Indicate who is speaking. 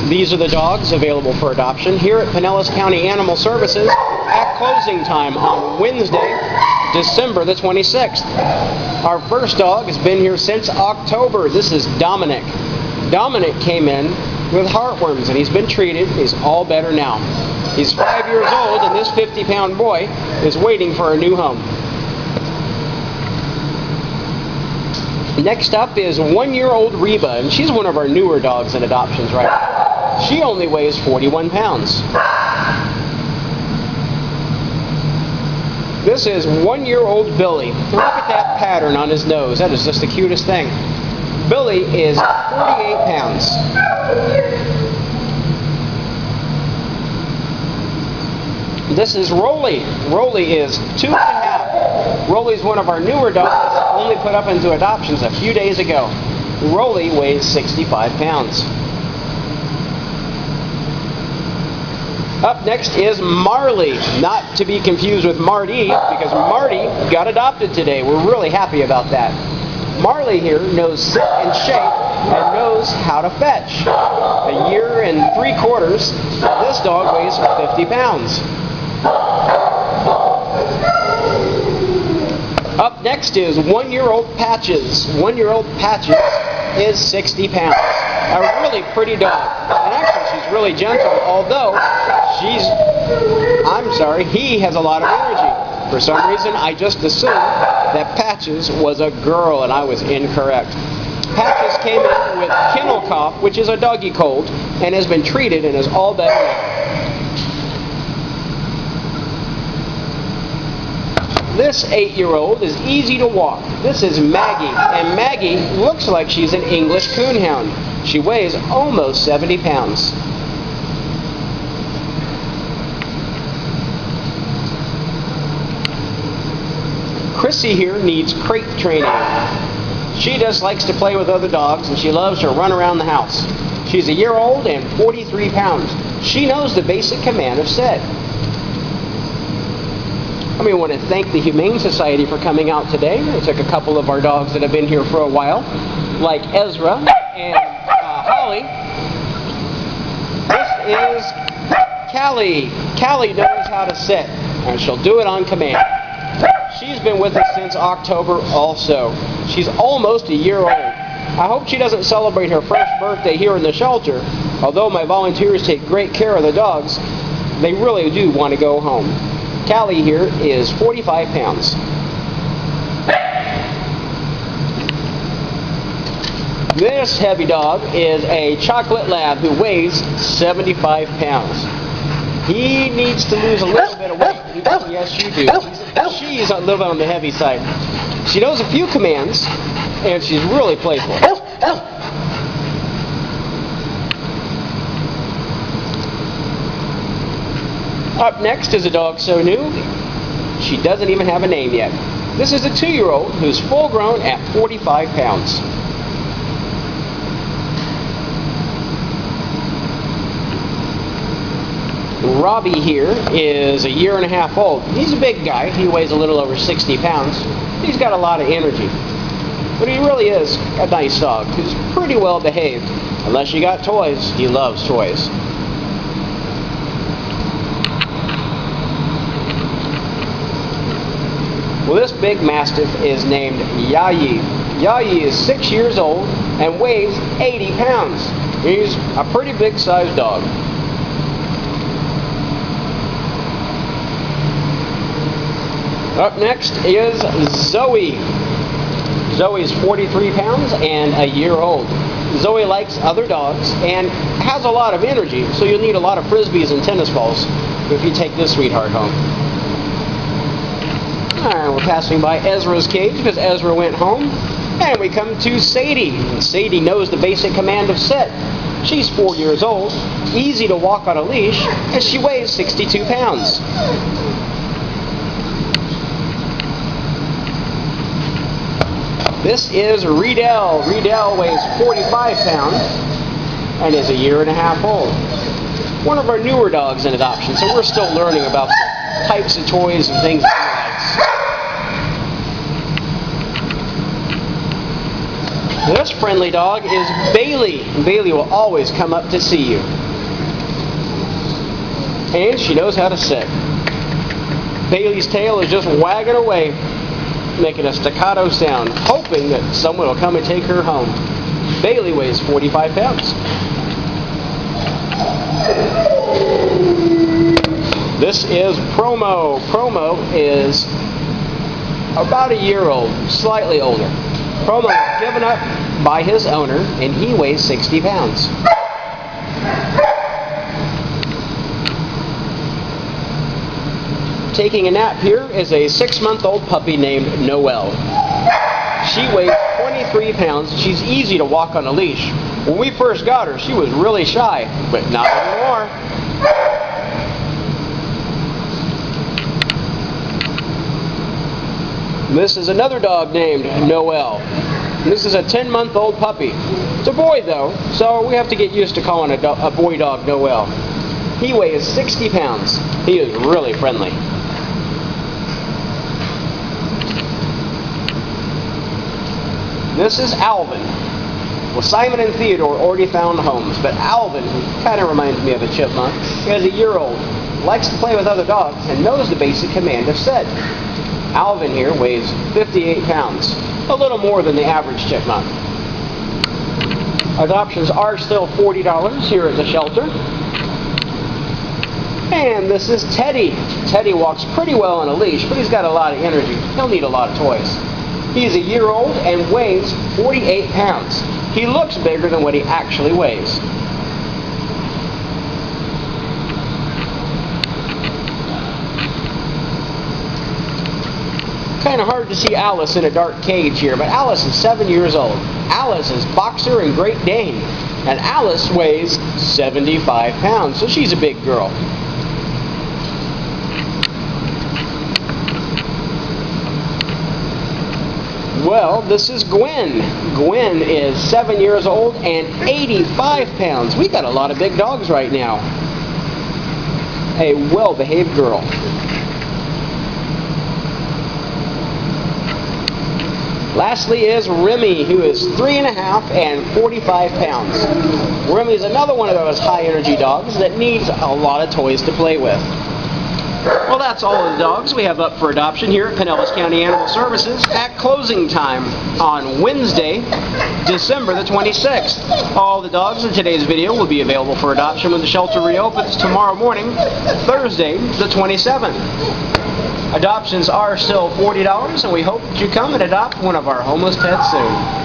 Speaker 1: These are the dogs available for adoption here at Pinellas County Animal Services at closing time on Wednesday, December the 26th. Our first dog has been here since October. This is Dominic. Dominic came in with heartworms and he's been treated. He's all better now. He's 5 years old and this 50-pound boy is waiting for a new home. Next up is 1-year-old Reba, and she's one of our newer dogs in adoptions right now. She only weighs 41 pounds. This is 1-year-old Billy. Look at that pattern on his nose. That is just the cutest thing. Billy is 48 pounds. This is Rolly. Rolly is 2.5. Rolly's one of our newer dogs, only put up into adoptions a few days ago. Rolly weighs 65 pounds. Up next is Marley, not to be confused with Marty, because Marty got adopted today. We're really happy about that. Marley here knows sit and shake and knows how to fetch. 1 year and 3/4, this dog weighs 50 pounds. Up next is 1-year-old Patches. 1-year-old Patches is 60 pounds. A really pretty dog. And actually, she's really gentle, although he has a lot of energy. For some reason, I just assumed that Patches was a girl, and I was incorrect. Patches came in with kennel cough, which is a doggy cold, and has been treated and is all better now. This 8-year-old is easy to walk. This is Maggie, and Maggie looks like she's an English coonhound. She weighs almost 70 pounds. Chrissy here needs crate training. She just likes to play with other dogs and she loves to run around the house. She's 1 year old and 43 pounds. She knows the basic command of sit. I want to thank the Humane Society for coming out today. They took a couple of our dogs that have been here for a while, like Ezra and Holly. This is Callie. Callie knows how to sit, and she'll do it on command. She's been with us since October also. She's almost 1 year old. I hope she doesn't celebrate her first birthday here in the shelter. Although my volunteers take great care of the dogs, they really do want to go home. Callie here is 45 pounds. This heavy dog is a chocolate lab who weighs 75 pounds. He needs to lose a little bit of weight. Yes, you do. She's a little on the heavy side. She knows a few commands, and she's really playful. Up next is a dog so new, she doesn't even have a name yet. This is a 2-year-old who's full grown at 45 pounds. Robbie here is 1.5 years old. He's a big guy. He weighs a little over 60 pounds. He's got a lot of energy. But he really is a nice dog who's pretty well behaved. Unless you got toys, he loves toys. Well, this big Mastiff is named Yayi. Yayi is 6 years old and weighs 80 pounds. He's a pretty big sized dog. Up next is Zoe. Zoe is 43 pounds and 1 year old. Zoe likes other dogs and has a lot of energy, so you'll need a lot of frisbees and tennis balls if you take this sweetheart home. And we're passing by Ezra's cage because Ezra went home. And we come to Sadie. Sadie knows the basic command of sit. She's 4 years old, easy to walk on a leash, and she weighs 62 pounds. This is Riedel. Riedel weighs 45 pounds and is 1.5 years old. One of our newer dogs in adoption, so we're still learning about the types of toys and things he likes. This friendly dog is Bailey. Bailey will always come up to see you. And she knows how to sit. Bailey's tail is just wagging away, making a staccato sound, hoping that someone will come and take her home. Bailey weighs 45 pounds. This is Promo. Promo is about a year old, slightly older. Promo was given up by his owner, and he weighs 60 pounds. Taking a nap here is a 6-month-old puppy named Noelle. She weighs 23 pounds. She's easy to walk on a leash. When we first got her, she was really shy, but not anymore. This is another dog named Noelle. This is a 10-month-old puppy. It's a boy, though, so we have to get used to calling a boy dog Noelle. He weighs 60 pounds. He is really friendly. This is Alvin. Well, Simon and Theodore already found homes, but Alvin kind of reminds me of a chipmunk. He is a year old, likes to play with other dogs, and knows the basic command of sit. Alvin here weighs 58 pounds, a little more than the average chipmunk. Adoptions are still $40 here at the shelter. And this is Teddy. Teddy walks pretty well on a leash, but he's got a lot of energy. He'll need a lot of toys. He's a year old and weighs 48 pounds. He looks bigger than what he actually weighs. Kind of hard to see Alice in a dark cage here, but Alice is 7 years old. Alice is Boxer and Great Dane, and Alice weighs 75 pounds, so she's a big girl. Well, this is Gwen. Gwen is 7 years old and 85 pounds. We got a lot of big dogs right now. A well-behaved girl. Lastly is Remy, who is 3.5 and 45 pounds. Remy is another one of those high-energy dogs that needs a lot of toys to play with. Well, that's all of the dogs we have up for adoption here at Pinellas County Animal Services at closing time on Wednesday, December the 26th. All the dogs in today's video will be available for adoption when the shelter reopens tomorrow morning, Thursday the 27th. Adoptions are still $40, and we hope that you come and adopt one of our homeless pets soon.